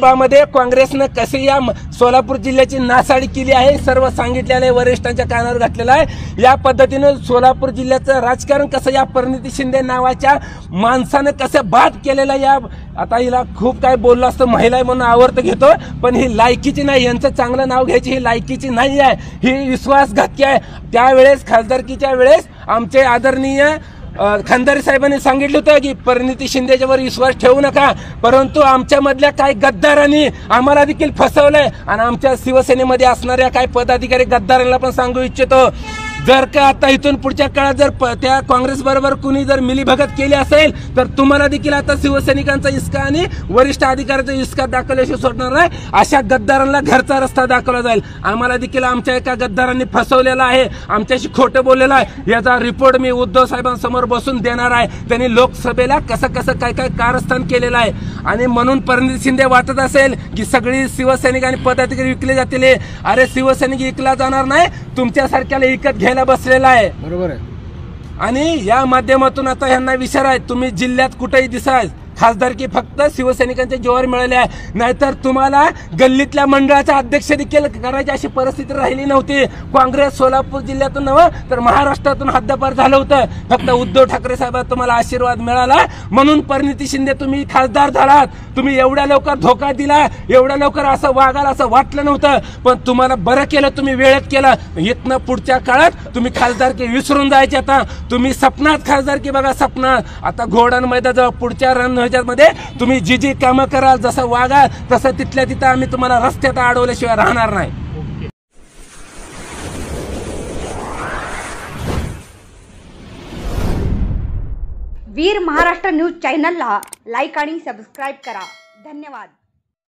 मध्ये काँग्रेसनं कसे या सोलापूर जिल्ह्याची नासाडी केली आहे सर्व सांगितलेलं आहे, वरिष्ठांच्या कानावर घातलेलं आहे। या पद्धतीने सोलापूर जिल्ह्याचं राजकारण कसं या परिणिती शिंदे नावाच्या माणसानं कसं बाद केलेलं या आता हिला खूप काय बोललो असतं, महिला आहे म्हणून आवर्त घेतो, पण ही लायकीची नाही, यांचं चांगलं नाव घ्यायची ही लायकीची नाही आहे, ही विश्वासघातकी आहे। त्यावेळेस खासदारकीच्या वेळेस आमचे आदरणीय खंदारे साहेबांनी सांगितलं होतं की परिणिती शिंदेच्यावर विश्वास ठेवू नका, परंतु आमच्यामधल्या काही गद्दारांनी आम्हाला देखील फसवलंय आणि आमच्या शिवसेनेमध्ये असणाऱ्या काही पदाधिकारी गद्दारांना पण सांगू इच्छितो, जर का आता इथून पुढच्या काळात जर त्या काँग्रेस बरोबर कुणी जर मिलीभगत केली असेल तर तुम्हाला देखील आता शिवसैनिकांचा इसका आणि वरिष्ठ अधिकाऱ्याचा इसका दाखवल्याशिवाय सोडणार नाही। अशा गद्दारांना घरचा रस्ता दाखवला जाईल। आम्हाला देखील आमच्या एका गद्दारांनी फसवलेला आहे, आमच्याशी खोटं बोललेलं आहे, याचा रिपोर्ट मी उद्धव साहेबांसमोर बसून देणार आहे। त्यांनी लोकसभेला कसं कसं काय काय कारस्थान केलेलं आहे आणि म्हणून परिणिती शिंदे वाटत असेल की सगळी शिवसैनिक आणि पदाधिकारी विकले जातील। अरे शिवसैनिक विकला जाणार नाही, तुमच्यासारख्याला विकत घ्यायला बसलेला आहे, बरोबर आहे। आणि या माध्यमातून आता यांना विचार आहे, तुम्ही जिल्ह्यात कुठेही दिसाल खासदारकी फक्त शिवसैनिकांच्या जोर मिळाले आहे, नाहीतर तुम्हाला गल्लीतल्या मंडळाचा अध्यक्ष देखील करायची अशी परिस्थिती राहिली नव्हती। काँग्रेस सोलापूर जिल्ह्यातून नव्हे तर महाराष्ट्रातून हद्दपार झालं होतं, फक्त उद्धव ठाकरे साहेब तुम्हाला आशीर्वाद मिळाला म्हणून परिणिती शिंदे तुम्ही खासदार झालात। तुम्ही एवढ्या लवकर धोका दिला, एवढ्या लवकर असं वागाल असं वाटलं नव्हतं, पण तुम्हाला बरं केलं, तुम्ही वेळेत केलं। इथनं पुढच्या काळात तुम्ही खासदारकी विसरून जायचे, आता तुम्ही सपनात खासदारकी बघा, सपनात। आता घोडान मैदानाजवळ पुढच्या मध्ये तुम्ही जी जी कामं कराल, जसं वागाल तसं तिथल्या तिथं आम्ही तुम्हाला रस्त्यात अडवल्याशिवाय राहणार नाही। वीर महाराष्ट्र न्यूज चॅनलला लाईक आणि सबस्क्राईब करा। धन्यवाद।